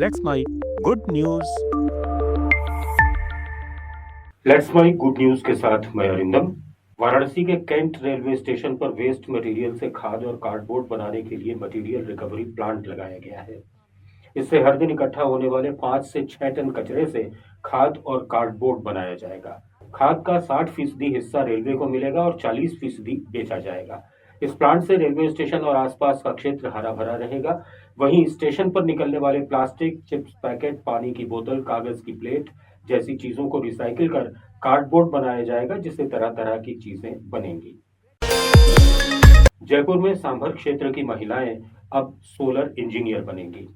Let's my good news. Let's my good news के साथ मैं अरिंदम। वाराणसी के कैंट रेलवे स्टेशन पर वेस्ट मटेरियल से खाद और कार्डबोर्ड बनाने के लिए मटेरियल रिकवरी प्लांट लगाया गया है। इससे हर दिन इकट्ठा होने वाले 5 से 6 टन कचरे से खाद और कार्डबोर्ड बनाया जाएगा। खाद का 60% हिस्सा रेलवे को मिलेगा और 40% बेचा जाएगा। इस प्लांट से रेलवे स्टेशन और आसपास का क्षेत्र हरा भरा रहेगा। वहीं स्टेशन पर निकलने वाले प्लास्टिक, चिप्स पैकेट, पानी की बोतल, कागज की प्लेट जैसी चीजों को रिसाइकिल कर कार्डबोर्ड बनाया जाएगा, जिससे तरह तरह की चीजें बनेंगी। जयपुर में सांभर क्षेत्र की महिलाएं अब सोलर इंजीनियर बनेंगी।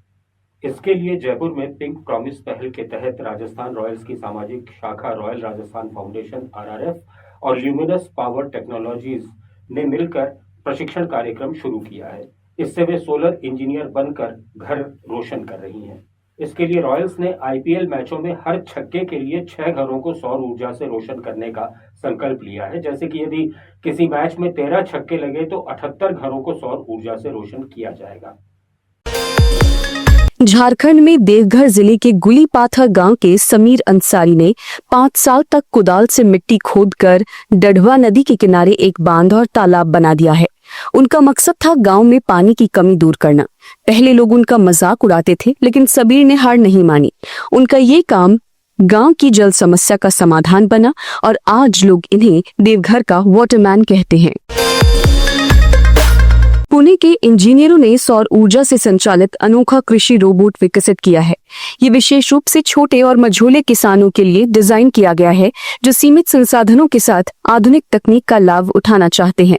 इसके लिए जयपुर में पिंक प्रॉमिस पहल के तहत राजस्थान रॉयल्स की सामाजिक शाखा रॉयल राजस्थान फाउंडेशन RRF और ल्यूमिनस पावर टेक्नोलॉजीज ने मिलकर प्रशिक्षण कार्यक्रम शुरू किया है। इससे वे सोलर इंजीनियर बनकर घर रोशन कर रही हैं। इसके लिए रॉयल्स ने IPL मैचों में हर छक्के के लिए 6 घरों को सौर ऊर्जा से रोशन करने का संकल्प लिया है। जैसे कि यदि किसी मैच में 13 छक्के लगे तो 78 घरों को सौर ऊर्जा से रोशन किया जाएगा। झारखंड में देवघर जिले के गुलीपाथर गांव के समीर अंसारी ने 5 साल तक कुदाल से मिट्टी खोदकर डढ़वा नदी के किनारे एक बांध और तालाब बना दिया है। उनका मकसद था गांव में पानी की कमी दूर करना। पहले लोग उनका मजाक उड़ाते थे, लेकिन समीर ने हार नहीं मानी। उनका ये काम गांव की जल समस्या का समाधान बना और आज लोग इन्हें देवघर का वाटरमैन कहते हैं। पुणे के इंजीनियरों ने सौर ऊर्जा से संचालित अनोखा कृषि रोबोट विकसित किया है। ये विशेष रूप से छोटे और मझोले किसानों के लिए डिजाइन किया गया है, जो सीमित संसाधनों के साथ आधुनिक तकनीक का लाभ उठाना चाहते हैं।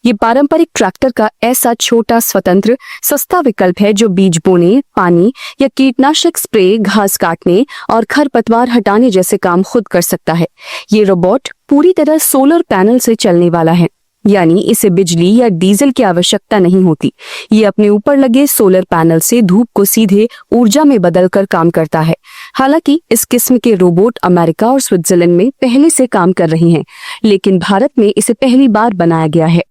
ये पारंपरिक ट्रैक्टर का ऐसा छोटा, स्वतंत्र, सस्ता विकल्प है जो बीज बोने, पानी या कीटनाशक स्प्रे, घास काटने और खरपतवार हटाने जैसे काम खुद कर सकता है। ये रोबोट पूरी तरह सोलर पैनल से चलने वाला है, यानी इसे बिजली या डीजल की आवश्यकता नहीं होती। ये अपने ऊपर लगे सोलर पैनल से धूप को सीधे ऊर्जा में बदलकर काम करता है। हालांकि इस किस्म के रोबोट अमेरिका और स्विट्जरलैंड में पहले से काम कर रहे हैं, लेकिन भारत में इसे पहली बार बनाया गया है।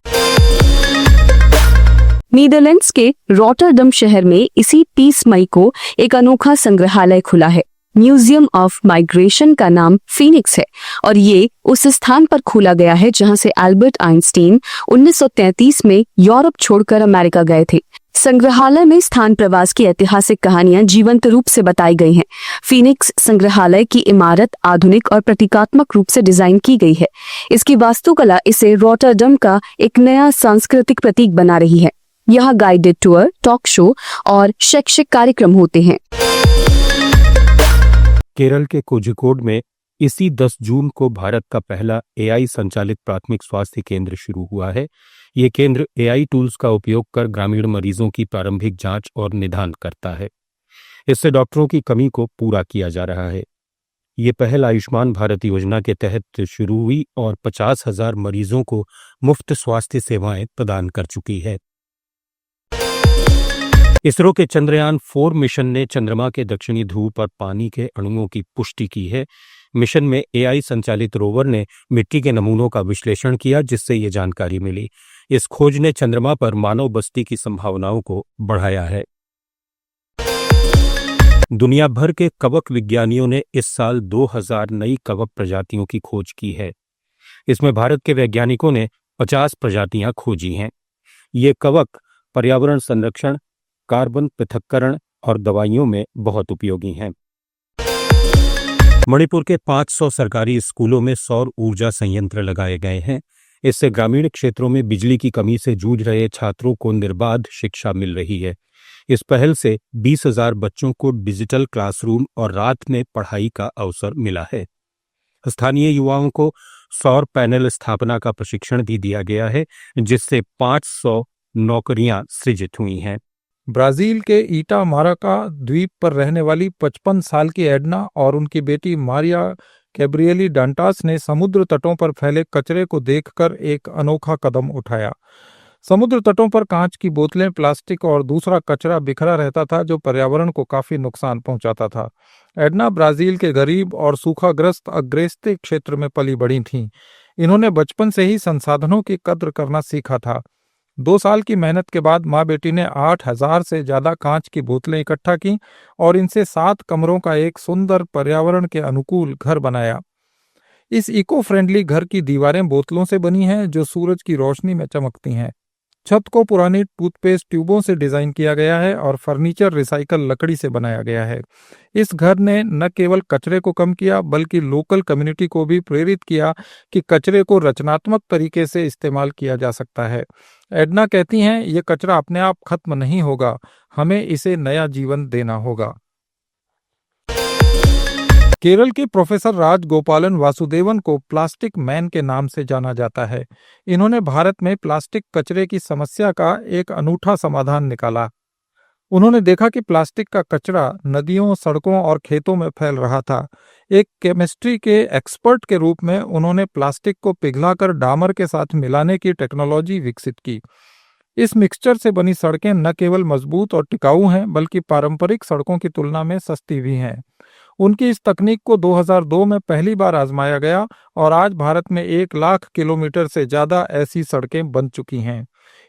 नीदरलैंड्स के रॉटरडम शहर में इसी 30 मई को एक अनोखा संग्रहालय खुला है। म्यूजियम ऑफ माइग्रेशन का नाम फीनिक्स है और ये उस स्थान पर खोला गया है जहां से एल्बर्ट आइंस्टीन 1933 में यूरोप छोड़कर अमेरिका गए थे। संग्रहालय में स्थान प्रवास की ऐतिहासिक कहानियां जीवंत रूप से बताई गई हैं। फीनिक्स संग्रहालय की इमारत आधुनिक और प्रतीकात्मक रूप से डिजाइन की गई है। इसकी वास्तुकला इसे रॉटरडम का एक नया सांस्कृतिक प्रतीक बना रही है। यहाँ गाइडेड टूर, टॉक शो और शैक्षिक कार्यक्रम होते हैं। केरल के कोझिकोड में इसी 10 जून को भारत का पहला AI संचालित प्राथमिक स्वास्थ्य केंद्र शुरू हुआ है। ये केंद्र AI टूल्स का उपयोग कर ग्रामीण मरीजों की प्रारंभिक जांच और निदान करता है। इससे डॉक्टरों की कमी को पूरा किया जा रहा है। ये पहल आयुष्मान भारत योजना के तहत शुरू हुई और 50,000 मरीजों को मुफ्त स्वास्थ्य सेवाएं प्रदान कर चुकी है। इसरो के चंद्रयान 4 मिशन ने चंद्रमा के दक्षिणी ध्रुव पर पानी के अणुओं की पुष्टि की है। मिशन में AI संचालित रोवर ने मिट्टी के नमूनों का विश्लेषण किया, जिससे ये जानकारी मिली। इस खोज ने चंद्रमा पर मानव बस्ती की संभावनाओं को बढ़ाया है। दुनिया भर के कवक विज्ञानियों ने इस साल 2000 नई कवक प्रजातियों की खोज की है। इसमें भारत के वैज्ञानिकों ने 50 प्रजातियां खोजी हैं। ये कवक पर्यावरण संरक्षण, कार्बन पृथक्करण और दवाइयों में बहुत उपयोगी हैं। मणिपुर के 500 सरकारी स्कूलों में सौर ऊर्जा संयंत्र लगाए गए हैं। इससे ग्रामीण क्षेत्रों में बिजली की कमी से जूझ रहे छात्रों को निर्बाध शिक्षा मिल रही है। इस पहल से 20,000 बच्चों को डिजिटल क्लासरूम और रात में पढ़ाई का अवसर मिला है। स्थानीय युवाओं को सौर पैनल स्थापना का प्रशिक्षण भी दिया गया है, जिससे 500 नौकरियां सृजित हुई हैं। ब्राजील के इटामाराका द्वीप पर रहने वाली 55 साल की एडना और उनकी बेटी मारिया कैब्रियली डांटास ने समुद्र तटों पर फैले कचरे को देखकर एक अनोखा कदम उठाया। समुद्र तटों पर कांच की बोतलें, प्लास्टिक और दूसरा कचरा बिखरा रहता था, जो पर्यावरण को काफी नुकसान पहुंचाता था। एडना ब्राजील के गरीब और सूखाग्रस्त अग्रेस्ते क्षेत्र में पली बड़ी थीं। इन्होंने बचपन से ही संसाधनों की कद्र करना सीखा था। 2 साल की मेहनत के बाद माँ बेटी ने 8,000 से ज्यादा कांच की बोतलें इकट्ठा की और इनसे 7 कमरों का एक सुंदर पर्यावरण के अनुकूल घर बनाया। इस इको फ्रेंडली घर की दीवारें बोतलों से बनी हैं जो सूरज की रोशनी में चमकती हैं। छत को पुरानी टूथपेस्ट ट्यूबों से डिजाइन किया गया है और फर्नीचर रिसाइकल लकड़ी से बनाया गया है। इस घर ने न केवल कचरे को कम किया बल्कि लोकल कम्युनिटी को भी प्रेरित किया कि कचरे को रचनात्मक तरीके से इस्तेमाल किया जा सकता है। एडना कहती हैं, ये कचरा अपने आप खत्म नहीं होगा, हमें इसे नया जीवन देना होगा। केरल के प्रोफेसर राजगोपालन वासुदेवन को प्लास्टिक मैन के नाम से जाना जाता है। इन्होंने भारत में प्लास्टिक कचरे की समस्या का एक अनूठा समाधान निकाला। उन्होंने देखा कि प्लास्टिक का कचरा नदियों, सड़कों और खेतों में फैल रहा था। एक केमिस्ट्री के एक्सपर्ट के रूप में उन्होंने प्लास्टिक को पिघलाकर डामर के साथ मिलाने की टेक्नोलॉजी विकसित की। इस मिक्सचर से बनी सड़कें न केवल मजबूत और टिकाऊ हैं बल्कि पारंपरिक सड़कों की तुलना में सस्ती भी हैं। उनकी इस तकनीक को 2002 में पहली बार आजमाया गया और आज भारत में 1 लाख किलोमीटर से ज्यादा ऐसी सड़कें बन चुकी हैं।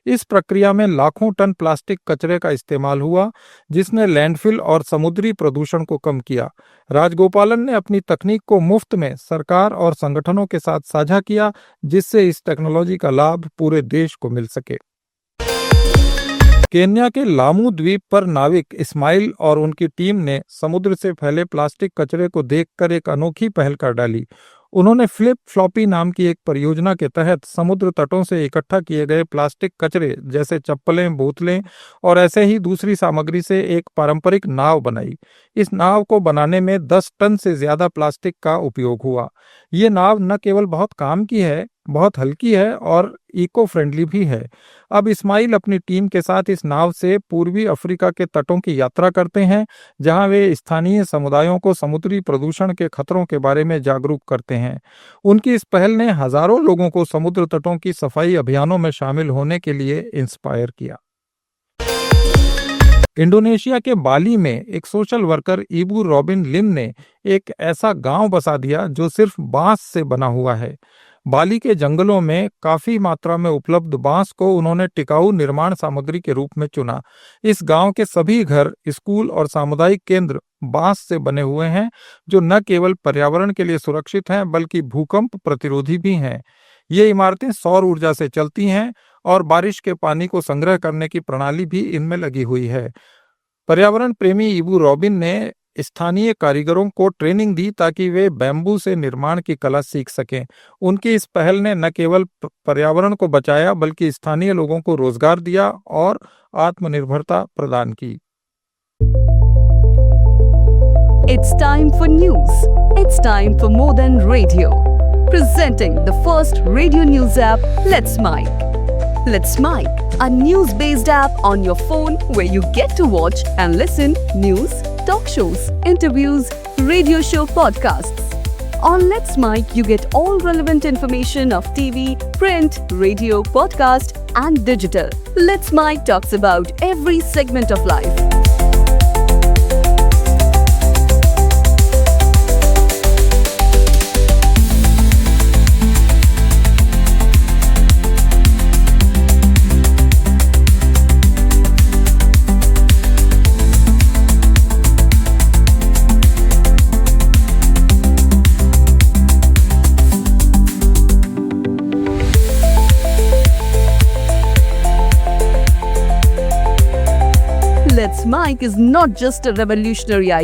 इस प्रक्रिया में लाखों टन प्लास्टिक कचरे का इस्तेमाल हुआ, जिसने लैंडफिल और समुद्री प्रदूषण को कम किया। राजगोपालन ने अपनी तकनीक को मुफ्त में सरकार और संगठनों के साथ साझा किया, जिससे इस टेक्नोलॉजी का लाभ पूरे देश को मिल सके। केन्या के लामू द्वीप पर नाविक इस्माइल और उनकी टीम ने समुद्र से फैले प्लास्टिक कचरे को देखकर एक अनोखी पहल कर डाली। उन्होंने फ्लिप फ्लॉपी नाम की एक परियोजना के तहत समुद्र तटों से इकट्ठा किए गए प्लास्टिक कचरे जैसे चप्पलें, बोतलें और ऐसे ही दूसरी सामग्री से एक पारंपरिक नाव बनाई। इस नाव को बनाने में 10 टन से ज्यादा प्लास्टिक का उपयोग हुआ। ये नाव न केवल बहुत काम की है, बहुत हल्की है और इको फ्रेंडली भी है। अब इस्माइल अपनी टीम के साथ इस नाव से पूर्वी अफ्रीका के तटों की यात्रा करते हैं, जहां वे स्थानीय समुदायों को समुद्री प्रदूषण के खतरों के बारे में जागरूक करते हैं। उनकी इस पहल ने हजारों लोगों को समुद्र तटों की सफाई अभियानों में शामिल होने के लिए इंस्पायर किया। इंडोनेशिया के बाली में एक सोशल वर्कर इबू रॉबिन लिम ने एक ऐसा गांव बसा दिया जो सिर्फ बांस से बना हुआ है। बाली के जंगलों में काफी मात्रा में उपलब्ध बांस को उन्होंने टिकाऊ निर्माण सामग्री के रूप में चुना। इस गांव के सभी घर, स्कूल और सामुदायिक केंद्र बांस से बने हुए हैं, जो न केवल पर्यावरण के लिए सुरक्षित हैं बल्कि भूकंप प्रतिरोधी भी हैं। ये इमारतें सौर ऊर्जा से चलती हैं और बारिश के पानी को संग्रह करने की प्रणाली भी इनमें लगी हुई है। पर्यावरण प्रेमी इबू रॉबिन ने स्थानीय कारीगरों को ट्रेनिंग दी ताकि वे बैम्बू से निर्माण की कला सीख सकें। उनकी इस पहल ने न केवल पर्यावरण को बचाया बल्कि स्थानीय लोगों को रोजगार दिया और आत्मनिर्भरता प्रदान की। It's time for news. It's time for more than radio. Presenting the first radio news app, Let's Mic. Let's Mic, a news-based app on your phone where you get to watch and listen news, talk shows, interviews, radio show podcasts. On Let's Mic, you get all relevant information of TV, print, radio, podcast, and digital. Let's Mic talks about every segment of life. Let's Mic is not just a revolutionary idea.